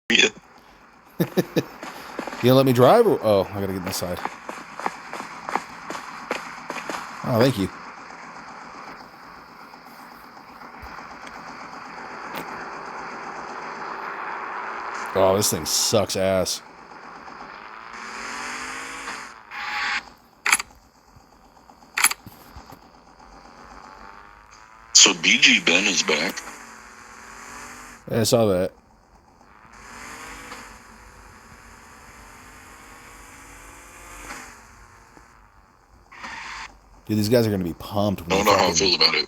Yeah. You gonna let me drive? Or, oh, I gotta get inside. Oh, thank you. Oh, this thing sucks ass. So BG Ben is back. Yeah, I saw that. Dude, these guys are gonna be pumped. I don't know how I feel about it.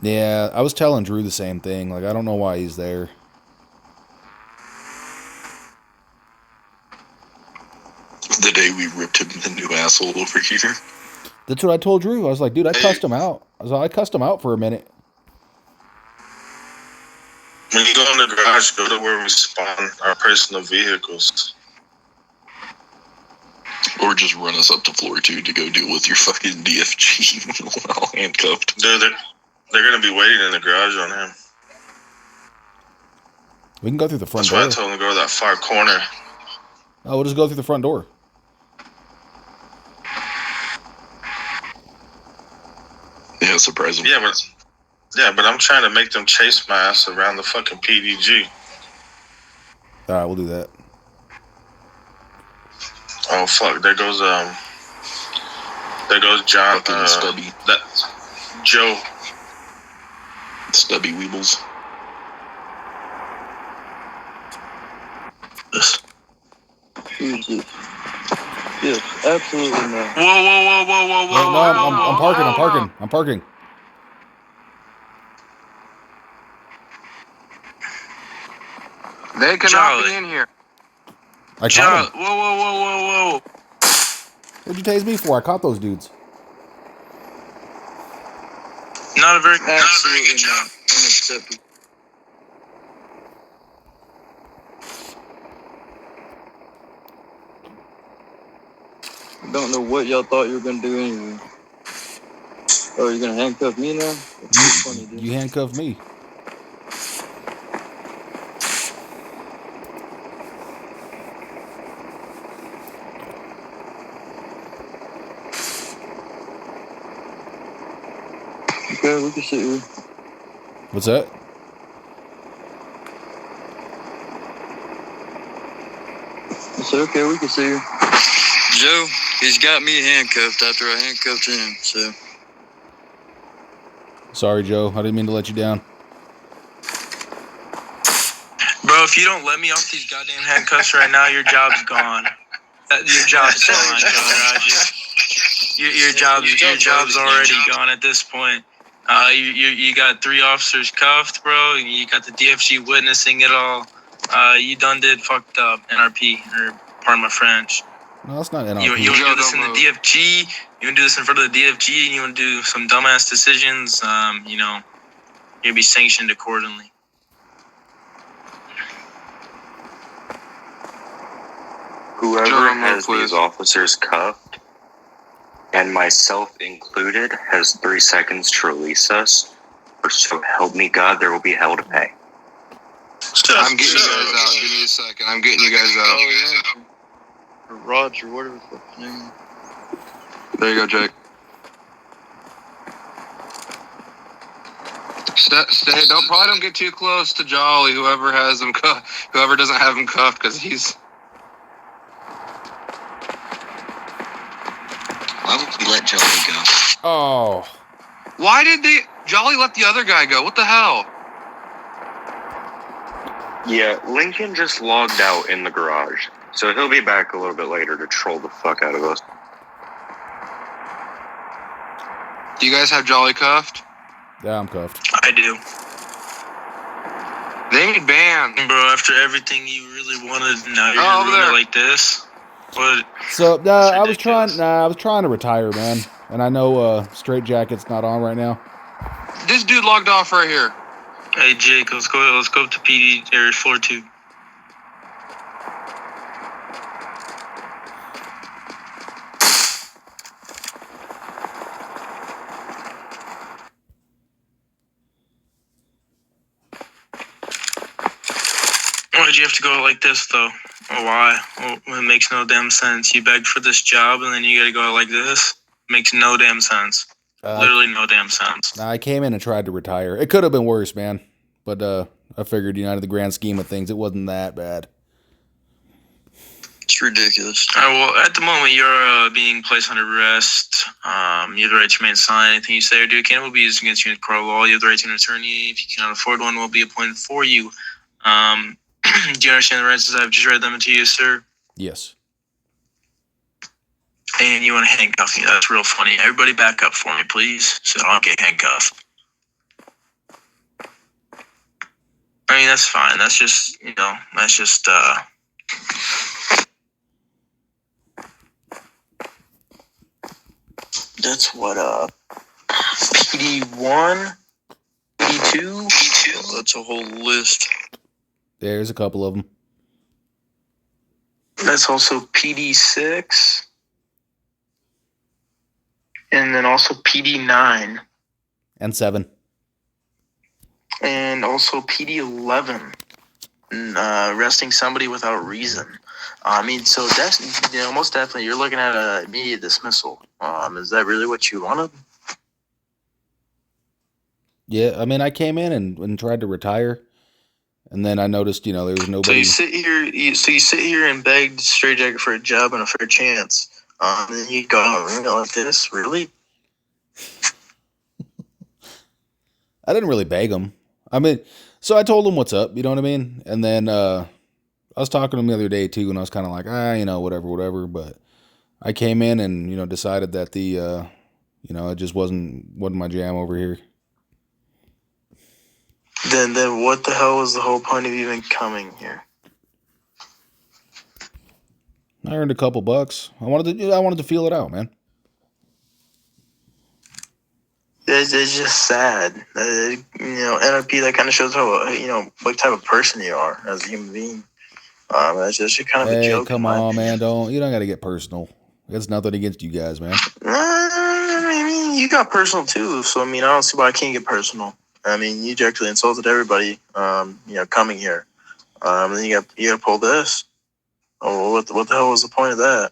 Yeah, I was telling Drew the same thing. Like, I don't know why he's there. The day we ripped him the new asshole over here. That's what I told Drew. I was like, dude, I cussed him out. I cussed him out for a minute. When you go in the garage, go to where we spawn our personal vehicles. Or just run us up to floor 2 to go deal with your fucking DFG while handcuffed. They're going to be waiting in the garage on him. We can go through the front door. That's why I told him to go to that far corner. Oh, we'll just go through the front door. Yeah, surprising. Yeah, but I'm trying to make them chase my ass around the fucking PDG. All right, we'll do that. Oh fuck! There goes John. Stubby. That Joe. Stubby Weebles. Yes, absolutely not. Whoa! No, I'm parking. They cannot be in here. I caught him. Whoa! What'd you tase me for? I caught those dudes. Not a very good job. Unacceptable. Don't know what y'all thought you were gonna do anyway. Oh, you're gonna handcuff me now? That's funny, dude. You handcuffed me. Okay, we can sit here. What's that? I said, okay, we can sit here. Joe, he's got me handcuffed after I handcuffed him, so. Sorry, Joe. I didn't mean to let you down. Bro, if you don't let me off these goddamn handcuffs right now, your job's gone. Your job's gone, Your job's already gone at this point. You got 3 officers cuffed, bro. You got the DFG witnessing it all. You done did fucked up, NRP, or pardon my French. No, that's not NRP. You want to do this in the DFG? You want to do this in front of the DFG? And you want to do some dumbass decisions? You're gonna be sanctioned accordingly. Whoever has these officers cuffed, and myself included, has 3 seconds to release us, or so help me God, there will be hell to pay. I'm getting you guys out. Give me a second. I'm getting you guys out. Oh, yeah. Roger, whatever the fuck his name. There you go, Jake. Stay. Don't get too close to Jolly. Whoever has him cuffed, whoever doesn't have him cuffed, because he's. Why would we let Jolly go? Oh. Why did Jolly let the other guy go? What the hell? Yeah, Lincoln just logged out in the garage, so he'll be back a little bit later to troll the fuck out of us. Do you guys have Jolly cuffed? Yeah, I'm cuffed. I do. They need banned. Bro, after everything you really wanted, now you're doing it like this? What? So, I was trying to retire, man. And I know Straight Jacket's not on right now. This dude logged off right here. Hey Jake, let's go up to PD or floor 2. Oh, Why'd you have to go like this, though? Or why? Well, it makes no damn sense. You begged for this job, and then you gotta go like this? Makes no damn sense. Literally no damn sense. I came in and tried to retire. It could have been worse, man. But I figured, out of the grand scheme of things, it wasn't that bad. It's ridiculous. All right, well, at the moment, you're being placed under arrest. You have the right to remain silent. Anything you say or do can will be used against you in court of law. You have the right to an attorney. If you cannot afford one, will be appointed for you. Do you understand the rights as I've just read them to you, sir? Yes. And you want to handcuff me. That's real funny. Everybody back up for me, please, so I don't get handcuffed. I mean, that's fine. That's just, That's what, PD1, PD2? That's a whole list. There's a couple of them. That's also PD6. And then also PD9. And 7. And also PD11. Arresting somebody without reason. I mean, so that's, most definitely you're looking at an immediate dismissal. Is that really what you wanted? Yeah, I mean, I came in and tried to retire. And then I noticed, there was nobody. So you sit here and beg Straight Jacket for a job and a fair chance. And then you go like this, really? I didn't really beg him. I mean, so I told him what's up, you know what I mean? And then I was talking to him the other day too, and I was kind of like, whatever. But I came in and, decided that it just wasn't my jam over here. Then what the hell was the whole point of even coming here? I earned a couple bucks. I wanted to feel it out, man. It's just sad. NRP, that kind of shows how, what type of person you are as a human being. That's just kind of a joke. Come on, man. You don't got to get personal. It's nothing against you guys, man. I mean, you got personal too. So, I don't see why I can't get personal. I mean, you directly insulted everybody, coming here. Then you got to pull this. Oh, what the hell was the point of that?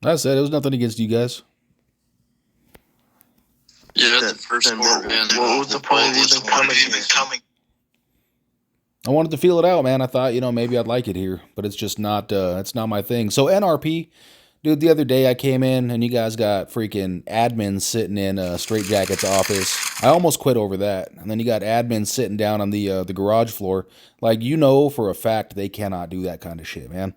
I said it was nothing against you guys. Yeah, that's the first part, man. What was the point of even coming? I wanted to feel it out, man. I thought, maybe I'd like it here, but it's just not. It's not my thing. So NRP, dude. The other day I came in and you guys got freaking admins sitting in Straight Jacket's office. I almost quit over that. And then you got admins sitting down on the garage floor, like for a fact they cannot do that kind of shit, man.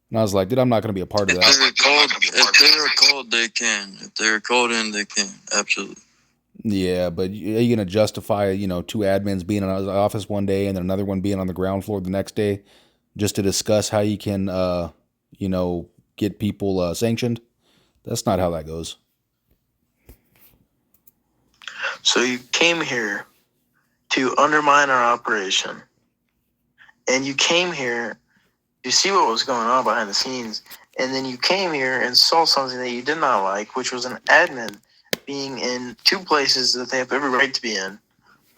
And I was like, dude, I'm not going to be a part of that. If they're called, they can. If they're called in, they can. Absolutely. Yeah, but are you going to justify, 2 admins being in his office one day and then another one being on the ground floor the next day just to discuss how you can, get people sanctioned? That's not how that goes. So you came here to undermine our operation. And you came here to see what was going on behind the scenes. And then you came here and saw something that you did not like, which was an admin being in 2 places that they have every right to be in.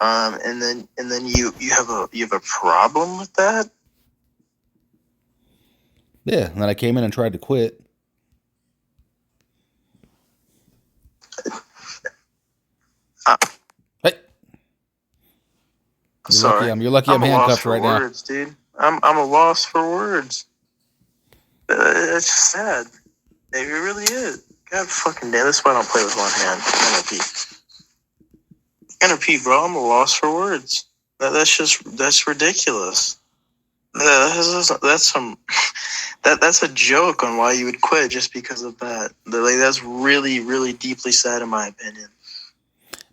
And then you have a problem with that? Yeah, and then I came in and tried to quit. Hey. You're lucky I'm handcuffed right now. Words, dude. I'm a loss for words. It's just sad. It really is. God fucking damn, that's why I don't play with one hand. NRP, bro, I'm a loss for words. That's ridiculous. That's a joke on why you would quit just because of that. That's really, really deeply sad in my opinion.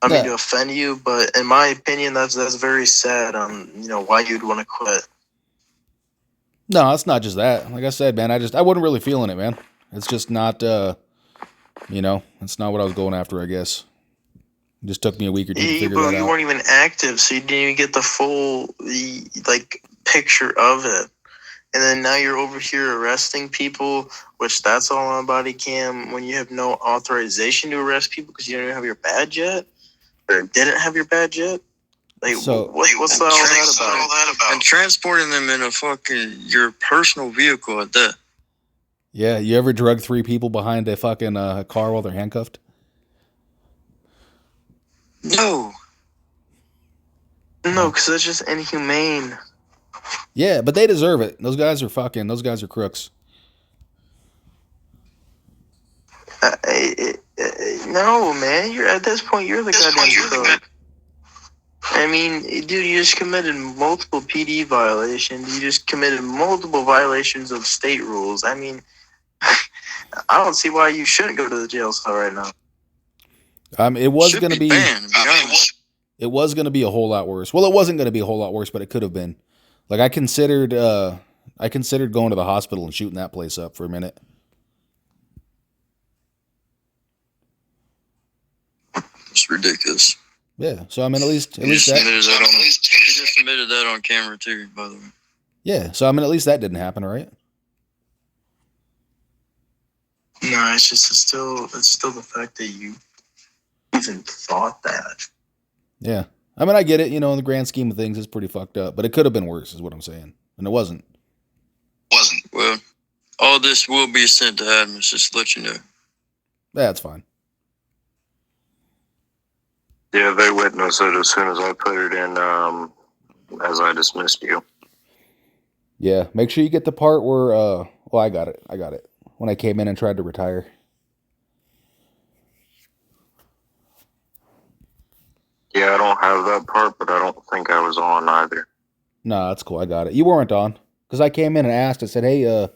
I mean to offend you, but in my opinion, that's very sad on why you'd want to quit. No, it's not just that. Like I said, man, I wasn't really feeling it, man. It's just not, it's not what I was going after, I guess. It just took me a week or 2 to figure that out. You weren't even active, so you didn't even get the full, picture of it. And then now you're over here arresting people, which that's all on body cam, when you have no authorization to arrest people because you don't even have your badge yet? Or didn't have your badge yet? Like, So- what's all that about? And transporting them in your personal vehicle at that. Yeah, you ever drug 3 people behind a fucking car while they're handcuffed? No. No, because that's just inhumane. Yeah, but they deserve it. Those guys are crooks. No, man. You're at this point. You're the goddamn crook. I mean, dude, you just committed multiple PD violations. You just committed multiple violations of state rules. I mean, I don't see why you shouldn't go to the jail cell right now. It was Should going to be. banned, to be honest. It was going to be a whole lot worse. Well, it wasn't going to be a whole lot worse, but it could have been. Like I considered going to the hospital and shooting that place up for a minute. It's ridiculous. Yeah. So I mean, at least You just that. submitted that on camera too, by the way. Yeah. So I mean, at least that didn't happen, right? No, it's still the fact that you even thought that. Yeah. I mean, I get it. You know, in the grand scheme of things, it's pretty fucked up, but it could have been worse, is what I'm saying, and it wasn't. Well, all this will be sent to admins, just to let you know. That's fine. Yeah, they witnessed it as soon as I put it in, as I dismissed you. Yeah. Make sure you get the part where. Well, I got it. When I came in and tried to retire. Yeah, I don't have that part, but I don't think I was on either. Nah, that's cool. I got it. You weren't on. Because I came in and asked, I said, hey, I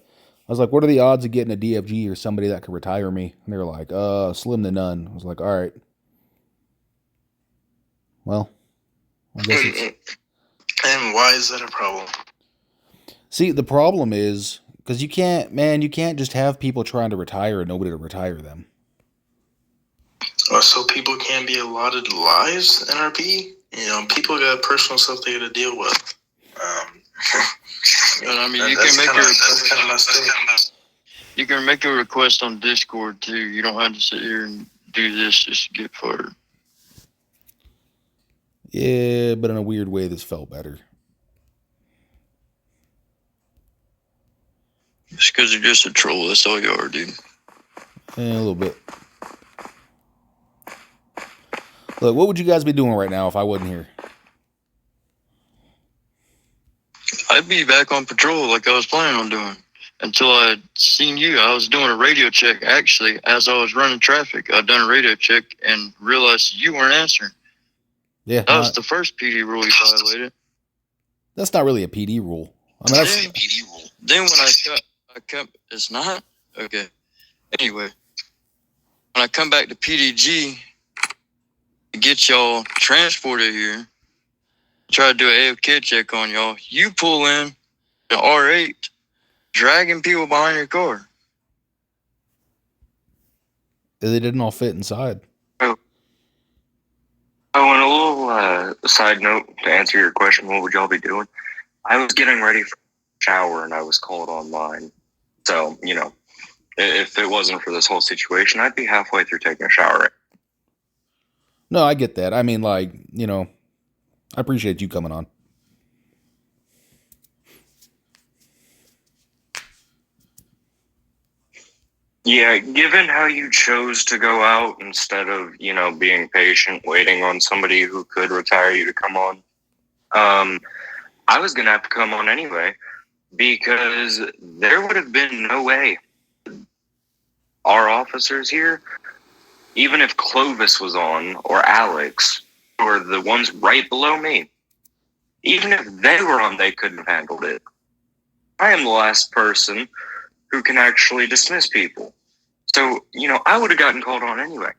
was like, what are the odds of getting a DFG or somebody that could retire me? And they were like, slim to none. I was like, all right. Well, I guess it's... And why is that a problem? See, the problem is, because you can't just have people trying to retire and nobody to retire them. So people can't be allotted lives, NRP? You know, people got personal stuff they got to deal with. And I mean, you can make a request on Discord too. You don't have to sit here and do this just to get fired. Yeah, but in a weird way, this felt better. It's because you're just a troll. That's all you are, dude. A little bit. Look, what would you guys be doing right now if I wasn't here? I'd be back on patrol like I was planning on doing. Until I seen you. I was doing a radio check, actually, as I was running traffic. I'd done a radio check and realized you weren't answering. Yeah. That was the first PD rule you violated. That's not really a PD rule. I mean, that's... Then when I kept, it's not? Okay. Anyway, when I come back to PDG to get y'all transported here, try to do an AFK check on y'all, you pull in the R8, dragging people behind your car. They didn't all fit inside. Oh, and a little side note to answer your question, what would y'all be doing? I was getting ready for a shower and I was called online. So, you know, if it wasn't for this whole situation, I'd be halfway through taking a shower. No, I get that. I mean, like, you know, I appreciate you coming on. Yeah, given how you chose to go out instead of, you know, being patient, waiting on somebody who could retire you to come on, I was going to have to come on anyway, because there would have been no way our officers here, even if Clovis was on, or Alex, or the ones right below me, even if they were on, they couldn't have handled it. I am the last person who can actually dismiss people. So, you know, I would have gotten called on anyway.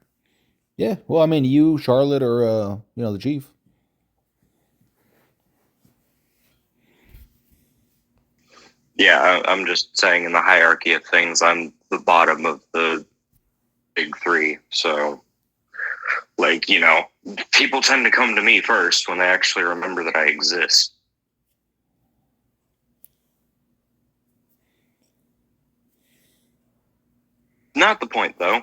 Yeah, well, I mean, you, Charlotte, or, you know, the chief. Yeah, I'm just saying in the hierarchy of things, I'm the bottom of the big three. So, like, you know, people tend to come to me first when they actually remember that I exist. Not the point, though.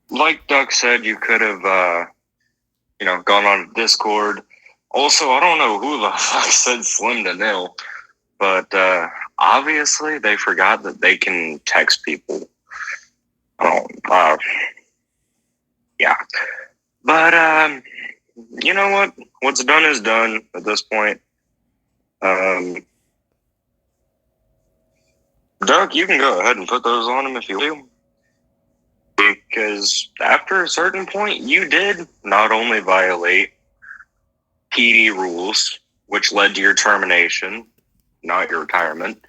Like Duck said, you could have gone on Discord. Also, I don't know who the fuck said Slim to nil, but obviously they forgot that they can text people. Yeah. But you know what? What's done is done at this point. Doug, you can go ahead and put those on him if you do. Because after a certain point, you did not only violate PD rules, which led to your termination, not your retirement.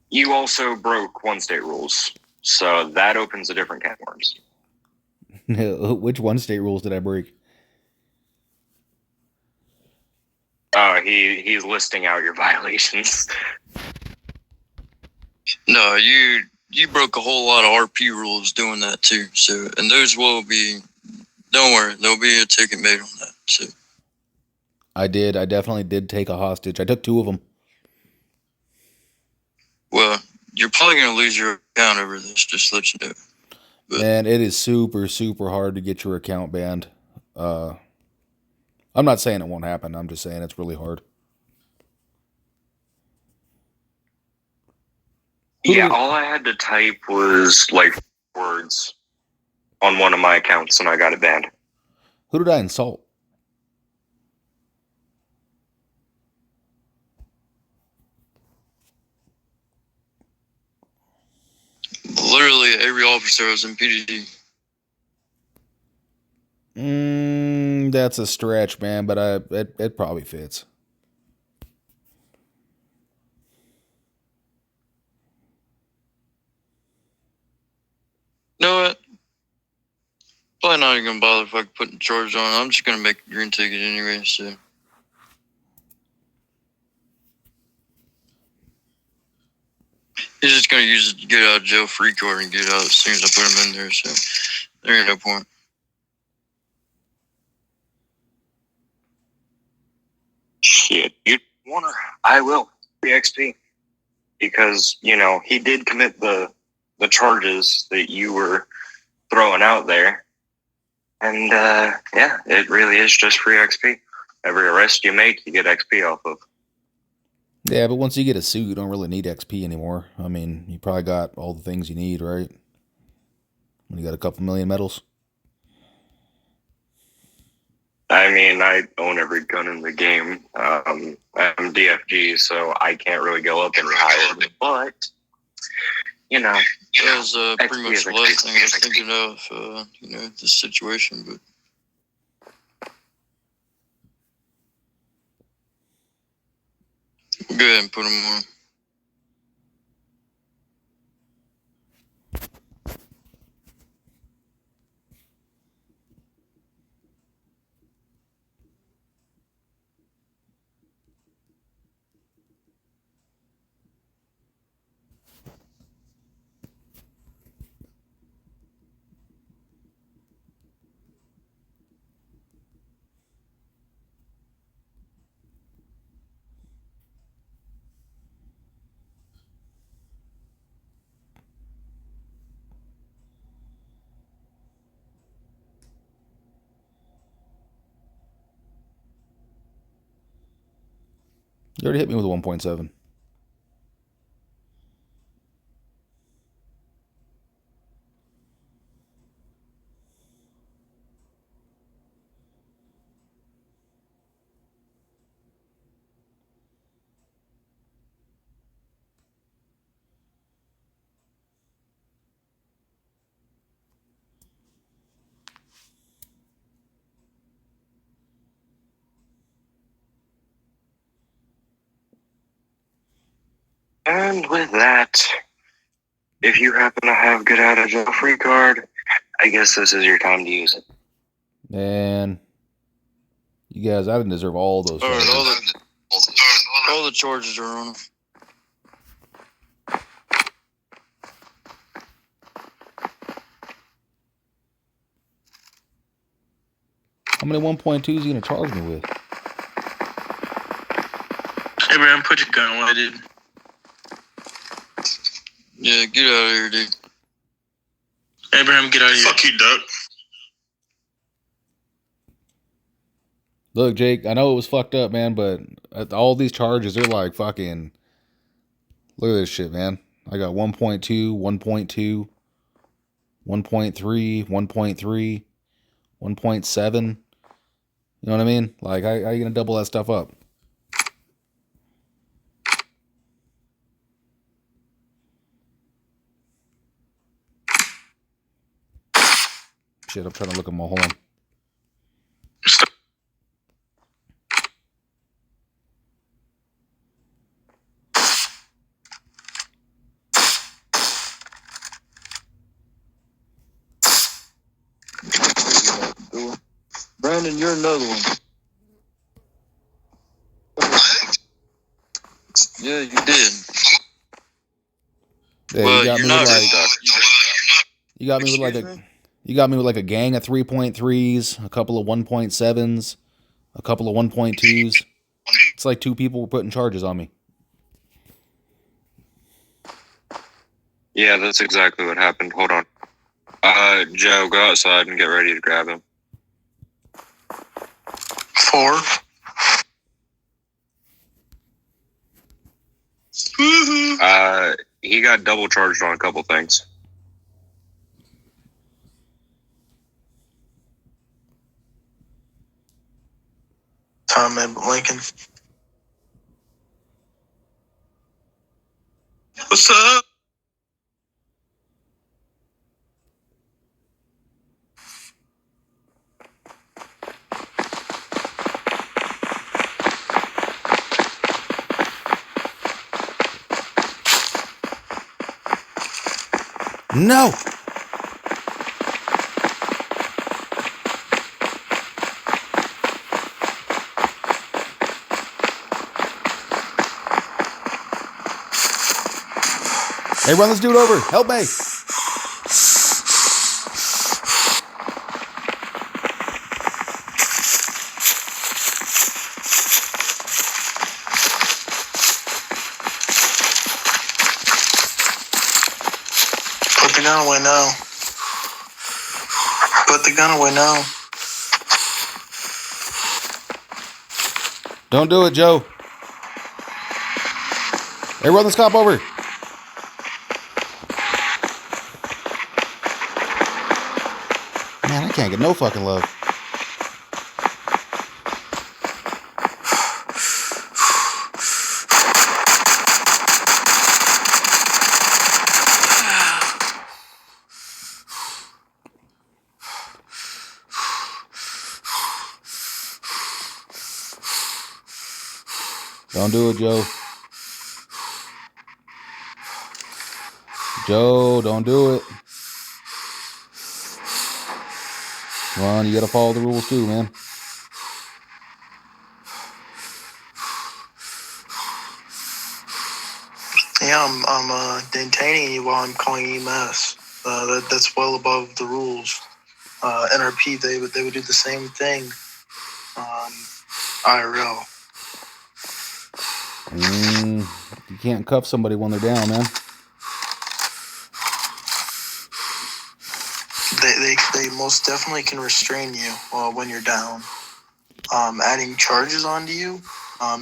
You also broke one state rules. So that opens a different can of worms. Which one state rules did I break? He's listing out your violations. No, you broke a whole lot of RP rules doing that too. So, and those will be. Don't worry, there'll be a ticket made on that. So, I did. I definitely did take a hostage. I took 2 of them. Well, you're probably gonna lose your account over this. Just to let you know. But, man, it is super, super hard to get your account banned. I'm not saying it won't happen. I'm just saying it's really hard. Yeah, all I had to type was like words on one of my accounts and I got it banned. Who did I insult? literally every officer was in PDD. That's a stretch, man, but it probably fits. You know what? Probably not even gonna bother if I putting charge on. I'm just gonna make a green ticket anyway, so. He's just gonna use it to get out of jail free card and get out as soon as I put him in there, so there ain't no point. Shit, you wanna? I will. XP. Because, you know, he did commit the charges that you were throwing out there. And, yeah, it really is just free XP. Every arrest you make, you get XP off of. Yeah, but once you get a suit, you don't really need XP anymore. I mean, you probably got all the things you need, right? You got a couple million medals. I mean, I own every gun in the game. I'm DFG, so I can't really go up any higher. But, you know. That was pretty much the last thing I was thinking of, you know, this situation, but. Go ahead and put them on. You already hit me with a 1.7. And with that, if you happen to have get out of jail free card, I guess this is your time to use it. Man, you guys, I didn't deserve all those. All right, all the charges are on them. How many 1.2s are you going to charge me with? Abraham, put your gun away, dude. Yeah, get out of here, dude. Abraham, get out of here. Fuck you, Duck. Look, Jake, I know it was fucked up, man, but all these charges are like fucking. Look at this shit, man. I got 1.2, 1.2, 1.3, 1.3, 1.7. You know what I mean? Like, how are you gonna double that stuff up? Shit, I'm trying to look at my hold on. Brandon, you're another one. Yeah, you did. Yeah, Well, you got you're me with not like really- you got me with like Excuse a you got me with like a gang of 3.3s, a couple of 1.7s, a couple of 1.2s. It's like two people were putting charges on me. Yeah, that's exactly what happened. Hold on. Joe, go outside and get ready to grab him. 4. He got double charged on a couple things. Tom and Lincoln. What's up? No. Hey, run this dude over. Help me. Put the gun away now. Put the gun away now. Don't do it, Joe. Hey, run this cop over. Man, I can't get no fucking love. Don't do it, Joe. Joe, don't do it. Come on, you gotta follow the rules too, man. Yeah, I'm detaining you while I'm calling EMS. That's well above the rules. NRP, they would do the same thing on IRL. You can't cuff somebody when they're down, man. They most definitely can restrain you when you're down. Adding charges onto you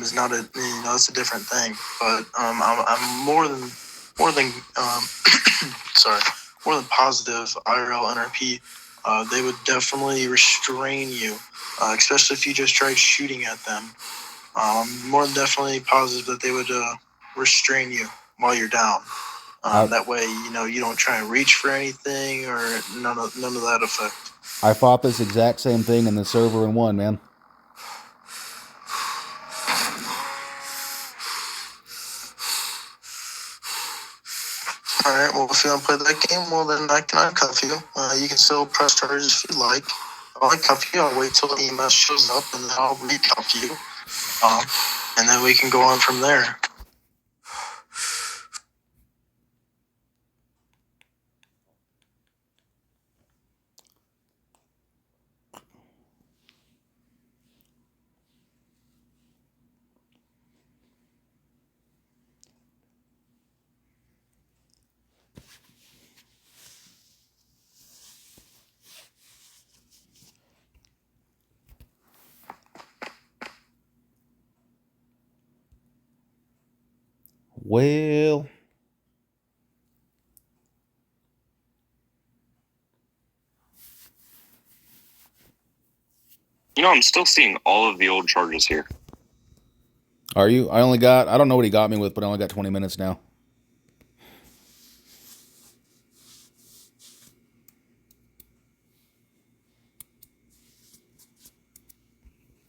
is not a it's a different thing. But I'm more than sorry, more than positive. IRL NRP, they would definitely restrain you, especially if you just tried shooting at them. I'm more than definitely positive that they would restrain you while you're down. That way, you don't try and reach for anything or none of that effect. I fought this exact same thing in the server and won, man. All right. Well, if you want to play that game, well, then I can uncuff you. You can still press charges if you like. I'll uncuff you. I'll wait till the EMS shows up, and then I'll recuff you. And then we can go on from there. Well, You know, I'm still seeing all of the old charges here. are you? I don't know what he got me with, but I only got 20 minutes now.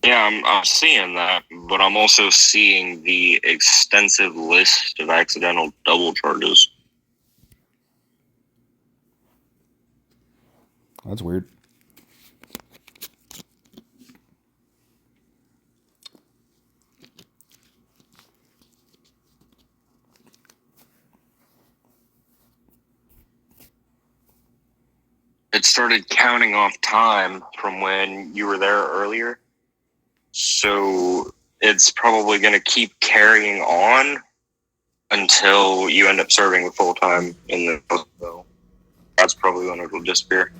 Yeah, I'm seeing that, but I'm also seeing the extensive list of accidental double charges. That's weird. It started counting off time from when you were there earlier. So it's probably going to keep carrying on until you end up serving the full time in the hospital. That's probably when it will disappear.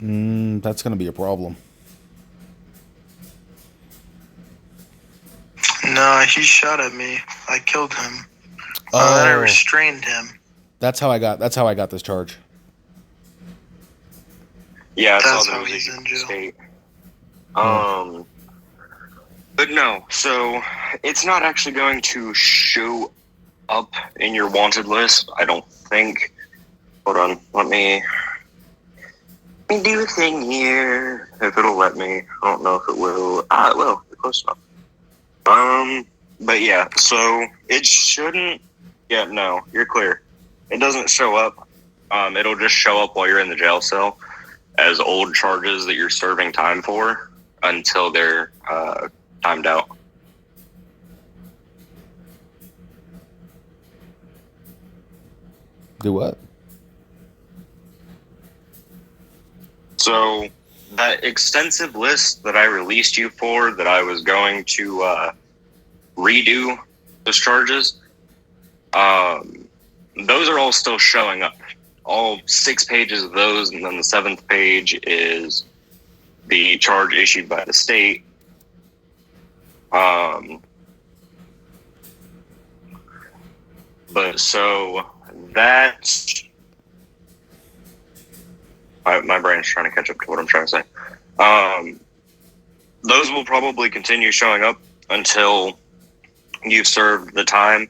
That's going to be a problem. No, he shot at me. I killed him. Oh, Then I restrained him. that's how I got this charge. Yeah, That's how he's in jail. State. But no, so it's not actually going to show up in your wanted list, I don't think. Hold on, let me do a thing here. If it'll let me. I don't know if it will. It will. It's close enough. But yeah, so it shouldn't. Yeah, no, you're clear. It doesn't show up. It'll just show up while you're in the jail cell as old charges that you're serving time for until they're timed out. Do what? So that extensive list that I released you for, that I was going to redo those charges, those are all still showing up. All 6 pages of those, and then the 7th page is the charge issued by the state. But so that's my brain's trying to catch up to what I'm trying to say. Those will probably continue showing up until you've served the time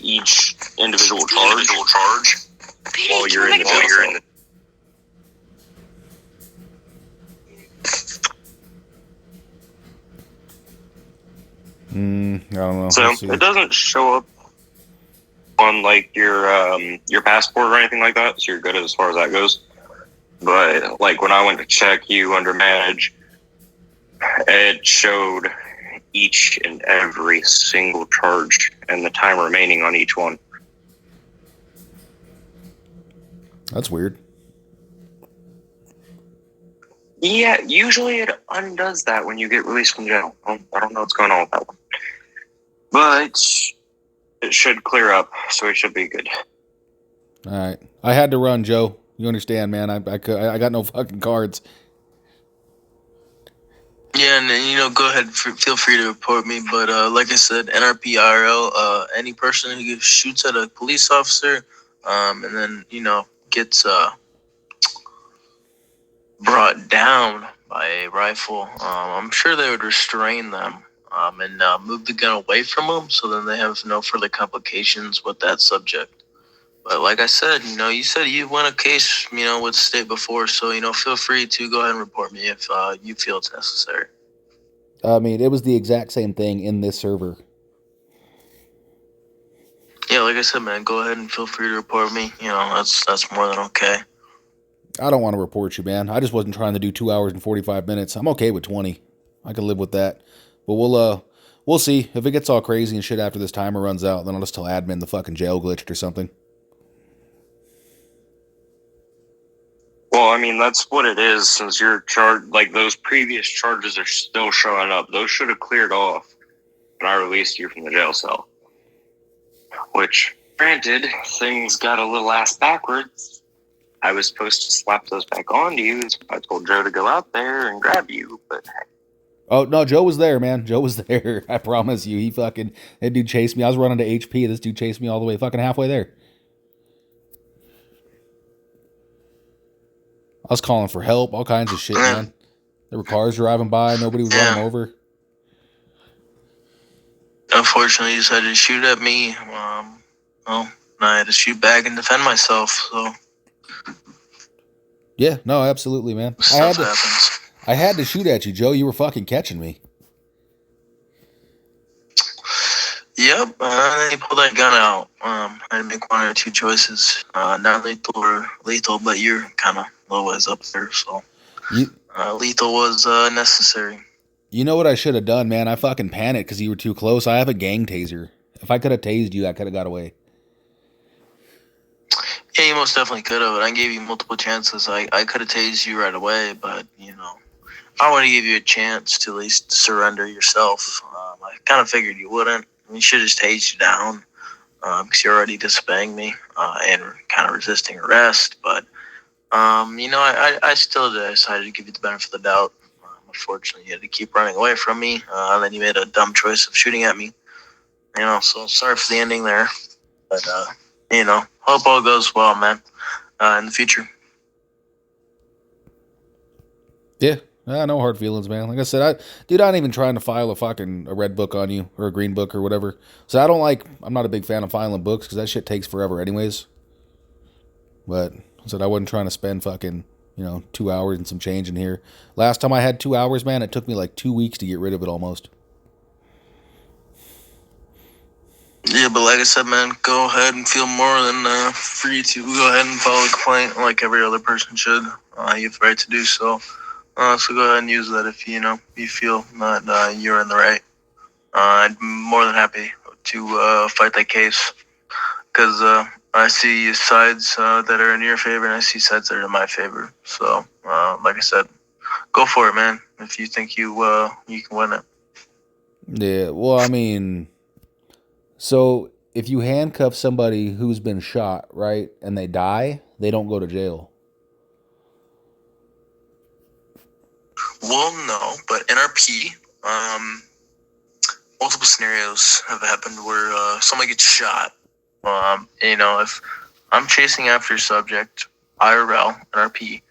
each individual charge while you're in the jail. I don't know. So it doesn't show up on like your passport or anything like that, so you're good as far as that goes. But like when I went to check you under manage, it showed each and every single charge and the time remaining on each one. That's weird. Yeah, usually it undoes that when you get released from jail. I don't know what's going on with that one. But it should clear up, so it should be good. All right. I had to run, Joe. You understand, man. I got no fucking cards. Yeah, and go ahead. Feel free to report me. But like I said, NRP IRL. Any person who shoots at a police officer, and then gets brought down by a rifle, I'm sure they would restrain them and move the gun away from them, so then they have no further complications with that subject. But like I said, you said you won a case, with the state before, so feel free to go ahead and report me if you feel it's necessary. I mean, it was the exact same thing in this server. Yeah, like I said, man, go ahead and feel free to report me. That's more than okay. I don't want to report you, man. I just wasn't trying to do 2 hours and 45 minutes. I'm okay with 20. I can live with that. But we'll see. If it gets all crazy and shit after this timer runs out, then I'll just tell admin the fucking jail glitched or something. Well, I mean, that's what it is, since your charge, like those previous charges are still showing up. Those should have cleared off when I released you from the jail cell. Which, granted, things got a little ass backwards. I was supposed to slap those back onto you. I told Joe to go out there and grab you, but Oh, no, Joe was there, man. Joe was there. I promise you. That dude chased me. I was running to HP. This dude chased me all the way fucking halfway there. I was calling for help, all kinds of shit, man. There were cars driving by. Nobody was running over. Unfortunately, he decided to shoot at me. Well, I had to shoot back and defend myself, so. Yeah, no, absolutely, man. Stuff happens. I had to shoot at you, Joe. You were fucking catching me. Yep, then he pulled that gun out. I had to make one or two choices. Not lethal or lethal, but you're kind of low ways up there, so. Lethal was necessary. You know what I should have done, man? I fucking panicked because you were too close. I have a gang taser. If I could have tased you, I could have got away. Yeah, you most definitely could have. I gave you multiple chances. I could have tased you right away, but, I want to give you a chance to at least surrender yourself. I kind of figured you wouldn't. You should have just tased you down because you're already disobeying me and kind of resisting arrest. But, I still decided to give you the benefit of the doubt. Unfortunately, you had to keep running away from me. And then you made a dumb choice of shooting at me. So sorry for the ending there. But, hope all goes well, man, in the future. Yeah. No hard feelings, man. Like I said, I ain't even trying to file a red book on you or a green book or whatever. So I'm not a big fan of filing books because that shit takes forever anyways. But I said I wasn't trying to spend fucking, 2 hours and some change in here. Last time I had 2 hours, man, it took me like 2 weeks to get rid of it almost. Yeah, but like I said, man, go ahead and feel more than free to go ahead and file a complaint like every other person should. You have the right to do so. So go ahead and use that if you feel that you're in the right. I'm more than happy to fight that case because I see sides that are in your favor and I see sides that are in my favor. So, like I said, go for it, man. If you think you can win it. Yeah, well, I mean, so if you handcuff somebody who's been shot, right, and they die, they don't go to jail. Well, no, but NRP, multiple scenarios have happened where somebody gets shot. If I'm chasing after a subject, IRL, NRP,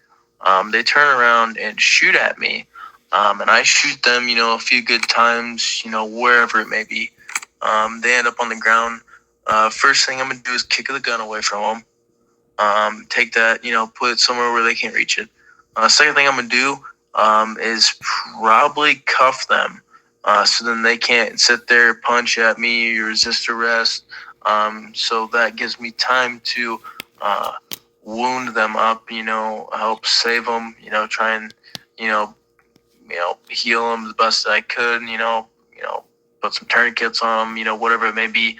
they turn around and shoot at me, and I shoot them, a few good times, wherever it may be. They end up on the ground. First thing I'm going to do is kick the gun away from them. Take that, put it somewhere where they can't reach it. Second thing I'm going to do is probably cuff them so then they can't sit there, punch at me, resist arrest. So that gives me time to wound them up, help save them, try and, heal them the best I could, put some tourniquets on them, whatever it may be,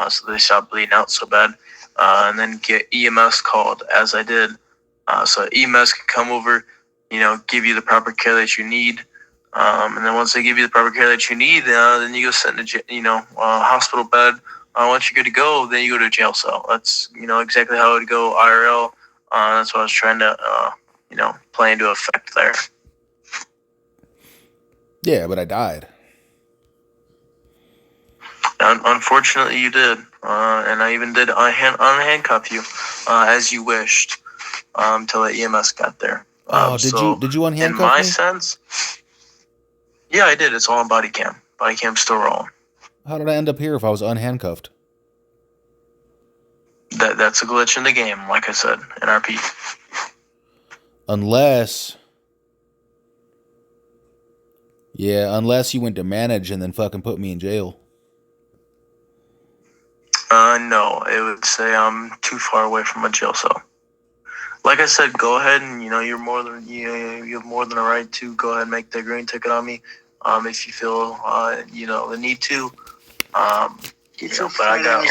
so they stop bleeding out so bad. And then get EMS called, as I did. So EMS can come over, give you the proper care that you need. And then once they give you the proper care that you need, then you go sit in a hospital bed. Once you're good to go, then you go to a jail cell. That's, exactly how it would go IRL. That's what I was trying to, play into effect there. Yeah, but I died. Unfortunately, you did. And I even did unhandcuff you, as you wished, until the EMS got there. Did you unhandcuff me? In my sense, yeah, I did. It's all on body cam. Body cam's still rolling. How did I end up here if I was unhandcuffed? That's a glitch in the game, like I said, NRP. Unless you went to manage and then fucking put me in jail. No, it would say I'm too far away from a jail cell. Like I said, go ahead and you have more than a right to go ahead and make the green ticket on me, if you feel the need to. But I got.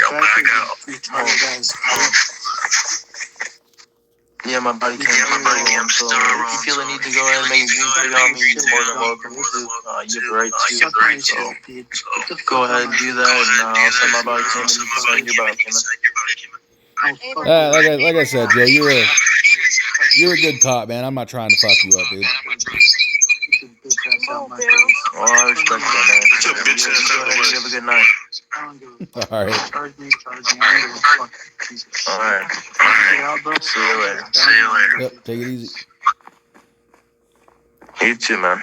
Yeah, my body cam still rolling. If you feel the need to go ahead and make a green ticket on me, you're more than welcome to. You have the right to. So go ahead and do that, and I'll send my body cam and you can send your body cam. Like I said, Joe, you're a good cop, man. I'm not trying to fuck you up, dude. Well, I respect that, man. Get your bitch ass out of the You way. have a good night. All right. All right. See you later. Yep. Take it easy. You too, man.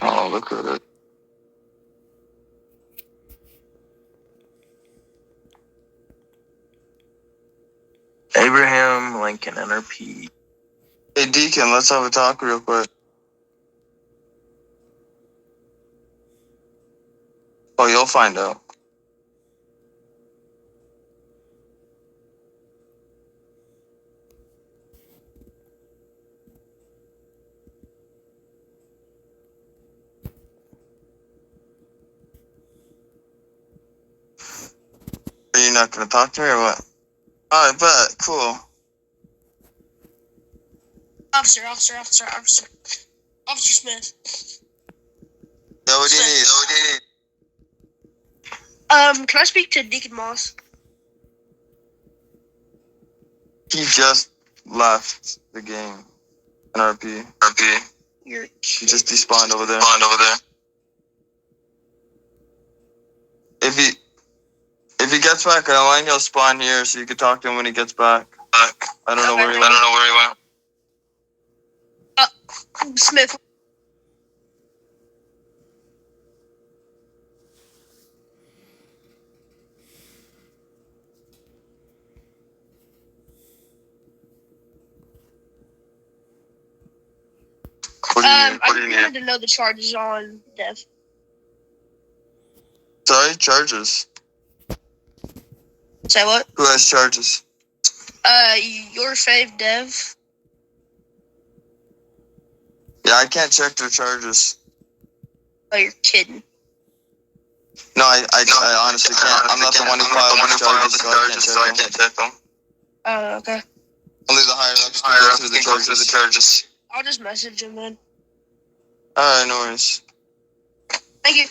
Oh, look at it. Abraham Lincoln, NRP. Hey, Deacon, let's have a talk real quick. Oh, you'll find out. Are you not going to talk to me or what? Alright, bet. Cool. Officer Smith. Yeah, what do you need? Can I speak to Deacon Moss? He just left the game. NRP. You're He just despawned over there. If he gets back online, he'll spawn here, so you can talk to him when he gets back. I don't know where he went. Smith. What do you need? I wanted to know the charges on Dev. Sorry, charges. Say what? Who has charges? Your fave Dev. Yeah, I can't check their charges. Oh, you're kidding. No, I honestly can't. I'm not the one who filed the charges, so I can't check them. Oh, okay. Only the higher ups can go through the charges. I'll just message him then. Alright, no worries. Thank you.